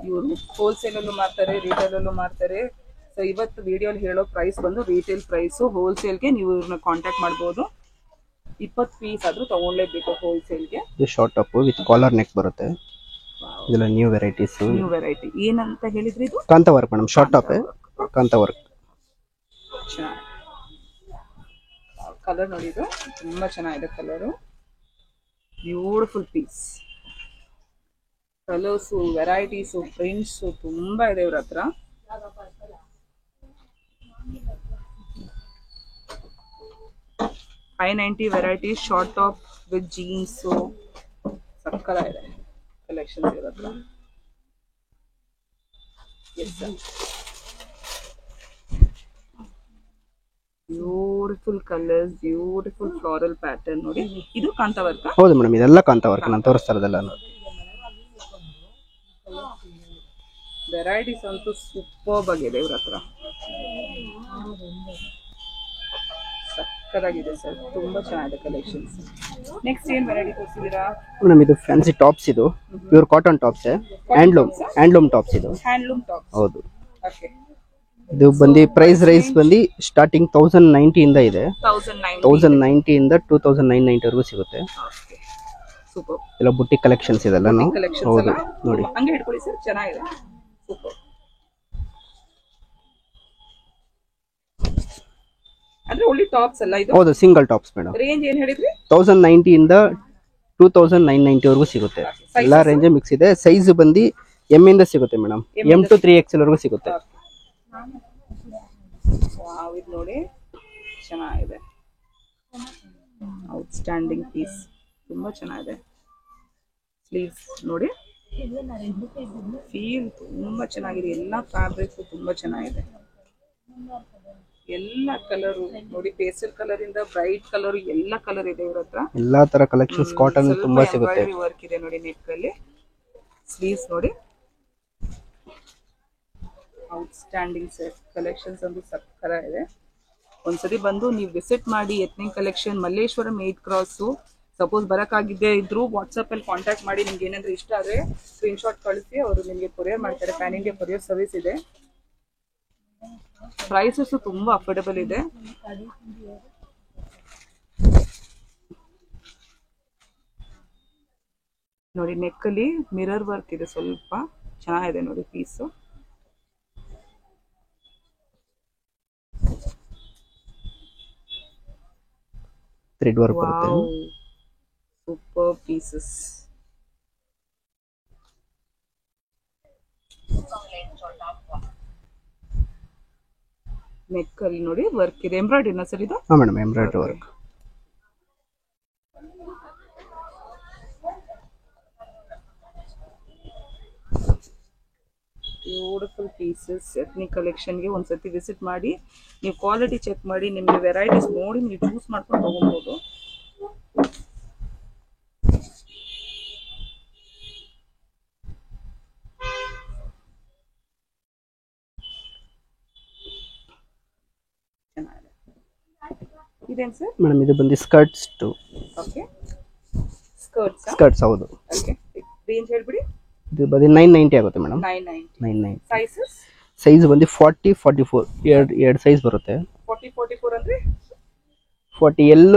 ಇವರು ಹೋಲ್ಸೇಲ್ ಅಲ್ಲೂ ಮಾಡ್ತಾರೆ, ರಿಟೇಲ್ ಅಲ್ಲೂ ಮಾಡ್ತಾರೆ. ಸೊ ಇವತ್ತು ವಿಡಿಯೋಲಿ ಹೇಳೋ ಪ್ರೈಸ್ ಬಂದು ರಿಟೇಲ್ ಪ್ರೈಸ್. ಹೋಲ್ಸೇಲ್ಗೆ ನೀವು ಇವ್ರನ್ನ ಕಾಂಟ್ಯಾಕ್ಟ್ ಮಾಡ್ಬೋದು. 20 ಪೀಸ್ ಆದ್ರೂ ತಗೊಳ್ಳೇಬೇಕು ಹೋಲ್ಸೇಲ್ಗೆ. ಇದು short top with collar neck ಬರುತ್ತೆ. ಇದೆಲ್ಲ ನ್ಯೂ ವೆರೈಟೀಸ್. ನ್ಯೂ ವೆರೈಟಿ ಏನಂತ ಹೇಳಿದ್ರಿ ಇದು? Kantha work madam, short top kantha work. Colour ನೋಡಿ, ಇದು ತುಂಬಾ ಚೆನ್ನಾಗಿದೆ colour. Beautiful piece. Colours, varieties, prints ತುಂಬಾ ಇದೆ ಇವ್ರ ಹತ್ರ. $590 varieties short top with jeans. ಸಕ್ಕಲ ಇದೆ ಕಲೆಕ್ಷನ್ಸ್ ಇವ್ರ ಹತ್ರ. Beautiful colours, beautiful floral pattern ನೋಡಿ. ಇದು ಕಾಂತ ವರ್ಕ್? ಹೌದು ಮೇಡಮ್, ಇದೆಲ್ಲ ಕಾಂತ ವರ್ಕ್. ನಾನು ತೋರಿಸ್ತಾ ಇರೋದೆಲ್ಲ ವೆರೈಟೀಸ್ ಅಂತೂ ಸೂಪರ್ ಆಗಿದೆ ಇವ್ರ ಹತ್ರ. ಸಕ್ಕದಾಗಿದೆ ಸರ್, ತುಂಬಾ ಚೆನ್ನಾಗಿದೆ ಕಲೆಕ್ಷನ್ಸ್. ನೆಕ್ಸ್ಟ್ ಏನ್ ವೆರೈಟಿ ತೋರಿಸಿದೀರಾ ಮೇಡಮ್? ಇದು ಫ್ಯಾನ್ಸಿ ಟಾಪ್ಸ್, ಇದು pure cotton tops, handloom tops. ಇದು ಹ್ಯಾಂಡ್ಲೂಮ್ ಟಾಪ್ಸ್. ಹೌದು. ಓಕೆ. ಇದು ಬಂದು ಪ್ರೈಸ್ ರೈಸ್ ಬಂದು ಸ್ಟಾರ್ಟಿಂಗ್ 1090 ಇಂದ ಇದೆ. 1090 ಇಂದ 2990 ವರೆಗೂ ಸಿಗುತ್ತೆ. ಸೂಪರ್. ಎಲ್ಲ ಬುಟ್ಟಿ ಕಲೆಕ್ಷನ್ಸ್ ಇದೆಲ್ಲ. ಹೌದು ನೋಡಿ, ಹಂಗೆ ಹಿಡ್ಕೊಳ್ಳಿ ಸರ್, ಚೆನ್ನಾಗಿದೆ. ಸೂಪರ್. ಅಂದ್ರೆ ಓನ್ಲಿ ಟಾಪ್ಸ್ ಅಲ್ಲ ಇದು? ಹೌದು, ಸಿಂಗಲ್ ಟಾಪ್ಸ್ ಮೇಡಮ್. ರೇಂಜ್ ಏನ್ ಹೇಳಿದ್ರಿ? 1090 ಇಂದ 2990 ವರೆಗೂ ಸಿಗುತ್ತೆ. ಎಲ್ಲಾ ರೇಂಜ್ ಮಿಕ್ಸ್ ಇದೆ. ಸೈಜ್ ಬಂದು ಎಂ ಇಂದ ಸಿಗುತ್ತೆ ಮೇಡಮ್, M to 3XL ವರೆಗೂ ಸಿಗುತ್ತೆ. ವಾವ್, ಇದು ನೋಡಿ ಚೆನ್ನಾಗಿದೆ. ಔಟ್ಸ್ಟ್ಯಾಂಡಿಂಗ್ ಪೀಸ್, ತುಂಬಾ ಚೆನ್ನಾಗಿದೆ. ಸ್ಲೀವ್ಸ್ ನೋಡಿ, ಫೀಲ್ ತುಂಬಾ ಚೆನ್ನಾಗಿದೆ. ಎಲ್ಲ ಫ್ಯಾಬ್ರಿಕ್ಸ್ ತುಂಬಾ ಚೆನ್ನಾಗಿದೆ. ಎಲ್ಲ ಕಲರ್ ನೋಡಿ, ಪೇಸ್ಟಲ್ ಕಲರ್ ಇಂದ ಬ್ರೈಟ್ ಕಲರ್, ಎಲ್ಲ ಕಲರ್ ಇದೆ ಇವ್ರ ಹತ್ರ. ಎಲ್ಲಾ ತರ ಕಲೆಕ್ಷನ್ಸ್ ಕಾಟನ್ ತುಂಬಾ ಸಿಗುತ್ತೆ. ವರ್ಕ್ ಇದೆ ನೋಡಿ ನೆಕ್ ಅಲ್ಲಿ. ಸ್ಲೀವ್ಸ್ ನೋಡಿ, ಔಟ್ಸ್ಟ್ಯಾಂಡಿಂಗ್ ಸೆಟ್ ಕಲೆಕ್ಷನ್ಸ್ ಅಂತೂ ಸಕ್ಕರ ಇದೆ. ಒಂದ್ಸರಿ ಬಂದು ನೀವು ವಿಸಿಟ್ ಮಾಡಿ. Ethnic collection, Malleshwaram 8 cross. Suppose ಬರೋಕ್ಕಾಗಿದ್ದೇ ಇದ್ರು ವಾಟ್ಸಪ್ ಅಲ್ಲಿ ಕಾಂಟ್ಯಾಕ್ಟ್ ಮಾಡಿ. ನಿಮ್ಗೆ ಏನಾದ್ರು ಇಷ್ಟ ಆದರೆ ಸ್ಕ್ರೀನ್ಶಾಟ್ ಕಳಿಸಿ, ಅವರು ನಿಮಗೆ ಕೊರಿಯರ್ ಮಾಡ್ತಾರೆ. ಪ್ಯಾನ್ ಇಂಡಿಯಾ ಕೊರಿಯರ್ ಸರ್ವಿಸ್ ಇದೆ. ಪ್ರೈಸಸ್ ತುಂಬಾ ಅಫೋರ್ಡಬಲ್ ಇದೆ. ನೋಡಿ, ನೆಕ್ ಅಲ್ಲಿ ಮಿರರ್ ವರ್ಕ್ ಇದೆ, ಸ್ವಲ್ಪ ಚೆನ್ನಾಗಿದೆ ನೋಡಿ ಪೀಸು. ಥ್ರೆಡ್ ವರ್ಕ್ ಬರುತ್ತೆ. Super pieces. ನೆಕ್ ಅಲ್ಲಿ ನೋಡಿ ವರ್ಕ್ ಇದೆ. ಎಂಬ್ರಾಯ್ಡರಿನಾ ಸರ್ ಇದು? ಹಾ madam, embroidery work. Beautiful pieces. Ethnic ಕಲೆಕ್ಷನ್ಗೆ ಒಂದ್ಸತಿ ವಿಸಿಟ್ ಮಾಡಿ. ನೀವು ಕ್ವಾಲಿಟಿ ಚೆಕ್ ಮಾಡಿ, ನಿಮಗೆ ವೆರೈಟೀಸ್ ನೋಡಿ ನೀವು ಚೂಸ್ ಮಾಡ್ಕೊಂಡು ತಗೊಬೋದು. ಇದೇನು ಸರ್? ಮೇಡಮ್, ಇದು ಬಂದು ಸ್ಕರ್ಟ್ಸ್. ಓಕೆ, ಸ್ಕರ್ಟ್ಸ್ ಹೌದು. ಓಕೆ, ರೇಂಜ್ ಹೇಳ್ಬಿಡಿ. ಇದು ಬಂದು 990 ಆಗುತ್ತೆ ಮೇಡಮ್. 990. ಸೈಜಸ್? ಸೈಜ್ ಬಂದು 40, 44 ಎರಡು ಸೈಜ್ ಬರುತ್ತೆ. 40, 44 ಅಂದ್ರೆ 40L,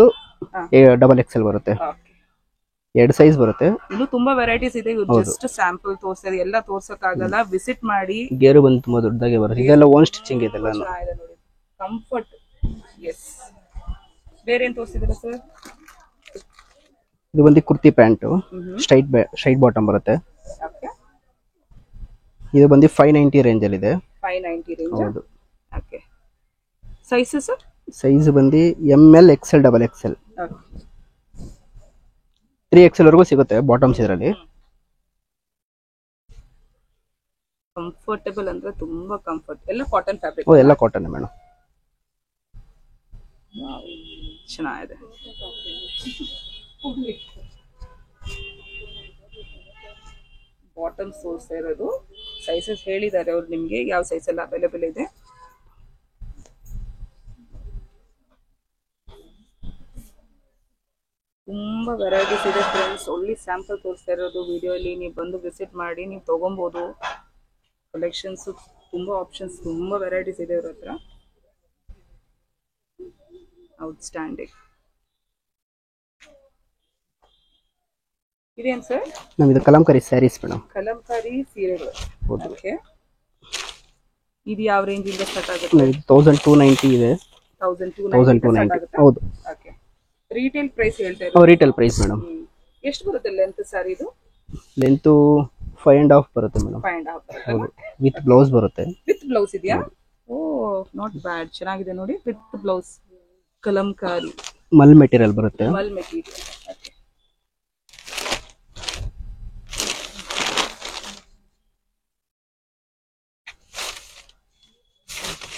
XXL ಬರುತ್ತೆ. ಎರಡು ಸೈಜ್ ಬರುತ್ತೆ. ಇನ್ನು ತುಂಬಾ ವೆರೈಟೀಸ್ ಇದೆ. ಜಸ್ಟ್ ಸ್ಯಾಂಪಲ್ ತೋರಿಸಿದೆ, ಎಲ್ಲ ತೋರ್ಸಕ್ಕಾಗಲ್ಲ. ವಿಸಿಟ್ ಮಾಡಿ. ಗೇರು ಬಂದು ತುಂಬಾ ದೊಡ್ಡದಾಗೆ ಬರುತ್ತೆ. ಇದೆಲ್ಲ ಓನ್ ಸ್ಟಿಚಿಂಗ್ ಇದೆಲ್ಲ. ನೋಡಿ, ಕಂಫರ್ಟ್. ಎಸ್. ಬೇರೆ ಏನ್ ತೋರಿಸಿದ್ರೆ ಸರ್? ಇದು ಬಂದು ಕುರ್ತಿ ಪ್ಯಾಂಟ್, ಸ್ಟ್ರೈಟ್ ಬಾಟಮ್ ಬರುತ್ತೆ. ಇದು ಬಂದು 590 ರೇಂಜ್ ಅಲ್ಲಿ ಇದೆ. 590 ರೇಂಜ್. ಹೌದು. ಓಕೆ. Sizes sir? ಸೈಜ್ ಬಂದು ML, XL, XXL. 3XL ವರೆಗೂ ಸಿಗುತ್ತೆ ಬಾಟಮ್ಸ್ ಇದರಲ್ಲಿ. ಕಂಫರ್ಟಬಲ್ ಅಂದ್ರೆ ತುಂಬಾ ಕಂಫರ್ಟ್. ಎಲ್ಲ ಕಾಟನ್ ಫ್ಯಾಬ್ರಿಕ್? ಎಲ್ಲ ಕಾಟನ್ ಮೇಡಮ್. ಚೆನ್ನಾಗಿದೆ. ಬಾಟಮ್ಸ್ ತೋರಿಸ್ತಾ ಇರೋದು. ಸೈಜಸ್ ಹೇಳಿದ್ದಾರೆ ಅವ್ರು ನಿಮ್ಗೆ, ಯಾವ ಸೈಜ್ ಎಲ್ಲ ಅವೈಲೇಬಲ್ ಇದೆ. ತುಂಬಾ ವೆರೈಟೀಸ್ ಇದೆ ಫ್ರೆಂಡ್ಸ್. ಒಳ್ಳೆ ಸ್ಯಾಂಪಲ್ ತೋರಿಸ್ತಾ ಇರೋದು ವಿಡಿಯೋಲಿ. ನೀವು ಬಂದು ವಿಸಿಟ್ ಮಾಡಿ, ನೀವು ತಗೊಬೋದು. ಕಲೆಕ್ಷನ್ಸ್ ತುಂಬಾ ಆಪ್ಷನ್ಸ್, ತುಂಬಾ ವೆರೈಟೀಸ್ ಇದೆ ಅವ್ರ ಹತ್ರ. ಔಟ್ಸ್ಟ್ಯಾಂಡಿಂಗ್. ಇದೇನು ಸರ್? ನಮ್ದು ಕಲಂಕಾರಿ ಸ್ಯಾರೀಸ್ ಮೇಡಮ್. ಕಲಂಕಾರಿ ಸೀರೆಗಳು. ಹೌದು. ಓಕೆ. ಇದು ಯಾವ ರೇಂಜ್ ಇಂದ ಸ್ಟಾರ್ಟ್ ಆಗುತ್ತೆ? 1290 ಇದೆ. 1290 ಹೌದು. ಓಕೆ. ರಿಟೇಲ್ ಪ್ರೈಸ್ ಹೇಳ್ತಾ ಇರೋದು? Retail price madam. ಎಷ್ಟು ಬರುತ್ತೆ ಲೆಂತ್ ಸರ್ ಇದು? ಲೆಂತ್ 5.5 ಬರುತ್ತೆ ಮೇಡಮ್. 5.5 ಹೌದು. ವಿತ್ ಬ್ಲೌಸ್ ಬರುತ್ತೆ. ವಿತ್ ಬ್ಲೌಸ್ ಇದೆಯಾ? ಓ ನಾಟ್ ಬ್ಯಾಡ್, ಚೆನ್ನಾಗಿದೆ ನೋಡಿ. With blouse Kalamkari Mal material ಬರುತ್ತೆ. ಮಲ್ ಮೆಟೀರಿಯಲ್. ಓಕೆ.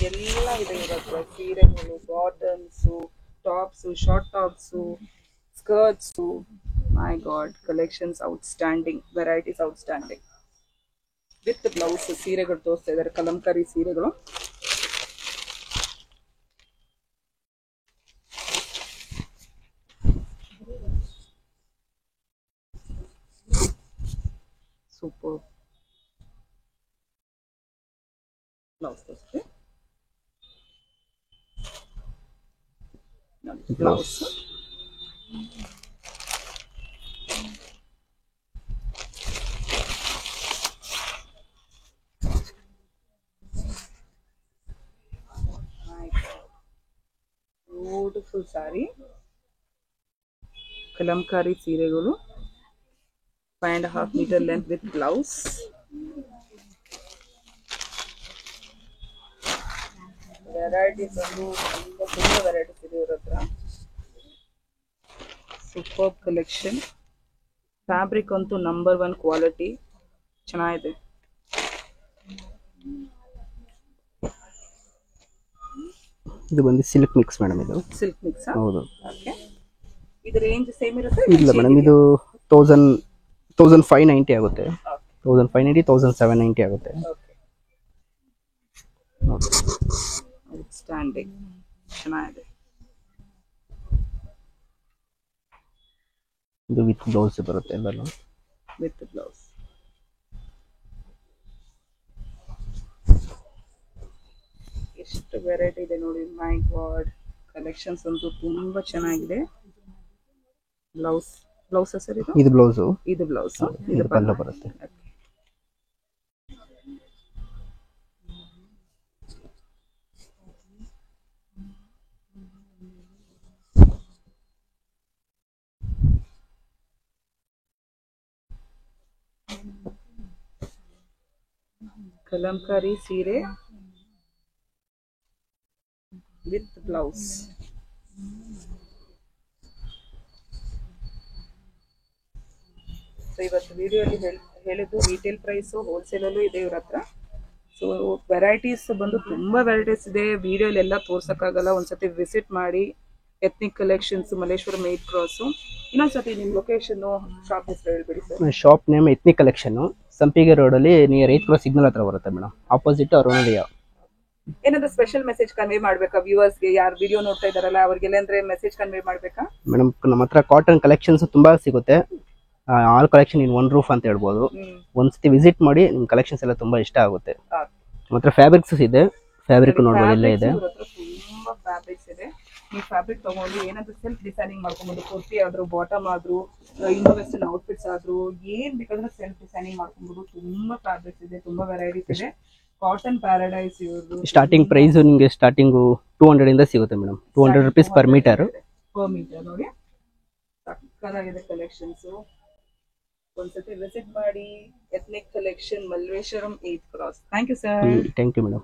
ಎಲ್ಲ ಇದೆ ಇರೋದು. ಸೀರೆಗಳು, bottoms, tops, short tops, skirts. My god, collections outstanding, varieties outstanding. With blouse ಸೀರೆಗಳು ತೋರಿಸ್ತಾ ಇದ್ದಾರೆ, ಕಲಂಕಾರಿ ಸೀರೆಗಳು. ಸೂಪರ್. ಬ್ಲೌಸ್ ತೋರಿಸ್ತೀವಿ. Blouse beautiful sari. ಕಲಂಕಾರಿ ಸೀರೆಗಳು 5.5 meter length with blouse. Varieties ಒಂದು ತುಂಬ ವೆರೈಟೀಸ್ ಇದೆ ಇವ್ರ ಹತ್ರ. Super collection. ಫ್ಯಾಬ್ರಿಕ್ ಅಂತೂ ನಂಬರ್ 1 ಕ್ವಾಲಿಟಿ, ಚೆನ್ನಾಗಿದೆ. ಇದು ಬಂದು ಸಿಲ್ಕ್ ಮಿಕ್ಸ್ ಮೇಡಮ್. ಇದು ಸಿಲ್ಕ್ ಮಿಕ್ಸ್. ಹೌದು. ಓಕೆ. ಇದು ರೇಂಜ್ ಸೇಮ್ ಇರುತ್ತೆ? ಇಲ್ಲ ಮೇಡಮ್, ಇದು 1590 ಆಗುತ್ತೆ. 1590, 1790 ಆಗುತ್ತೆ. ಓಕೆ. ಔಟ್ಸ್ಟ್ಯಾಂಡಿಂಗ್, ಚೆನ್ನಾಗಿದೆ. ಇದು ವಿತ್ ಬ್ಲೌಸ್ ಬರುತ್ತೆ ಎಲ್ಲರೂ. With blouse. ಎಷ್ಟು ವೆರೈಟಿ ಇದೆ ನೋಡಿ. ಮೈ ಗಾಡ್, ಕಲೆಕ್ಷನ್ಸ್ ಅಂತೂ ತುಂಬಾ ಚೆನ್ನಾಗಿದೆ. ಬ್ಲೌಸ್ ಸರ್ ಇದು? ಇದು ಬ್ಲೌಸು. ಇದು ಬ್ಲೌಸ್. ಇದು ಪಲ್ಲು ಬರುತ್ತೆ. ಕಲಂಕಾರಿ ಸೀರೆ ವಿತ್ ಬ್ಲೌಸ್. ಸೊ ಇವತ್ತು ವಿಡಿಯೋಲಿ ಹೇಳಿದ್ದು ರಿಟೇಲ್ ಪ್ರೈಸು, ಹೋಲ್ಸೇಲಲ್ಲೂ ಇದೆ ಇವ್ರ ಹತ್ರ. ಸೊ ವೆರೈಟೀಸ್ ಬಂದು ತುಂಬಾ ವೆರೈಟೀಸ್ ಇದೆ. ವಿಡಿಯೋಲಿ ಎಲ್ಲ ತೋರ್ಸಕ್ಕಾಗಲ್ಲ. ಒಂದ್ಸತಿ ವಿಸಿಟ್ ಮಾಡಿ. Ethnic collections, Malleshwaram 8 cross. ಇನ್ನೊಂದ್ಸತಿ ನಿಮ್ಮ ಲೊಕೇಶನ್, ಶಾಪ್ ಹೆಸರು ಹೇಳ್ಬಿಡಿ sir. Shop name ethnic collection, ಸಂಪಿಗೆ ರೋಡ್ ಅಲ್ಲಿ ನಿಯರ್ 8 ಕ್ರಾಸ್ ಸಿಗ್ನಲ್ ಹತ್ರ ಬರುತ್ತೆ ಮೇಡಮ್. ಆಪೋಸಿಟ್ ಅರುಣೋದಯ. ಏನಾದ್ರು ಸ್ಪೆಷಲ್ ಮೆಸೇಜ್ ಕನ್ವೆ ಮಾಡ್ಬೇಕಾ ವ್ಯೂವರ್ಸ್ಗೆ? ಯಾರು ವಿಡಿಯೋ ನೋಡ್ತಾ ಇದಾರಲ್ಲ ಅವ್ರಿಗೆಲ್ಲ ಅಂದ್ರೆ ಮೆಸೇಜ್ ಕನ್ವೆ ಮಾಡ್ಬೇಕಾ? ಮೇಡಮ್ ನಮ್ಮ ಹತ್ರ ಕಾಟನ್ ಕಲೆಕ್ಷನ್ಸ್ ತುಂಬಾ ಸಿಗುತ್ತೆ. All collection in one roof ಅಂತ ಹೇಳ್ಬೋದು. ಒಂದ್ಸತಿ ವಿಸಿಟ್ ಮಾಡಿ, ನಿಮ್ ಕಲೆಕ್ಷನ್ಸ್ ಎಲ್ಲ ತುಂಬಾ ಇಷ್ಟ ಆಗುತ್ತೆ. ನಮ್ಮ ಹತ್ರ ಫ್ಯಾಬ್ರಿಕ್ಸ್ ಇದೆ, ಫ್ಯಾಬ್ರಿಕ್ ನೋಡ್ಬೋದು, ಎಲ್ಲ ಇದೆ. ತುಂಬಾ ಫ್ಯಾಬ್ರಿಕ್ಸ್ ಇದೆ. ನೀವು ಫ್ಯಾಬ್ರಿಕ್ ತಗೊಂಡು ಏನಾದ್ರು ಸೆಲ್ಫ್ ಡಿಸೈನಿಂಗ್ ಮಾಡ್ಕೊಬಹುದು. ಕುರ್ತಿ ಆದ್ರೂ, ಬಾಟಮ್ ಆದ್ರೂ, ಇಂಡೋ ವೆಸ್ಟರ್ನ್ ಔಟ್ಫಿಟ್ಸ್ ಆದ್ರೂ, ಏನ್ ಬೇಕಾದ್ರೂ ಸೆಲ್ಫ್ ಡಿಸೈನಿಂಗ್ ಮಾಡ್ಕೊಬಹುದು. ತುಂಬಾ ಫ್ಯಾಬ್ರಿಕ್ಸ್ ಇದೆ, ತುಂಬಾ ವೆರೈಟೀಸ್ ಇದೆ. ಕಾಟನ್ ಪ್ಯಾರಡೈಸ್ ಇವ್ರದ್ದು. ಸ್ಟಾರ್ಟಿಂಗ್ ಪ್ರೈಸ್ ನಿಮಗೆ ಸ್ಟಾರ್ಟಿಂಗು 200 ಇಂದ ಸಿಗುತ್ತೆ ಮೇಡಮ್. 200 rupees per meter. ನೋಡಿ, ಸಕ್ಕತ್ತಾಗಿದೆ ಕಲೆಕ್ಷನ್ಸ್. ಒಂದ್ಸತಿ ವಿಸಿಟ್ ಮಾಡಿ. Ethnic collection, Malleshwaram 8 cross. Thank you sir. Thank you madam.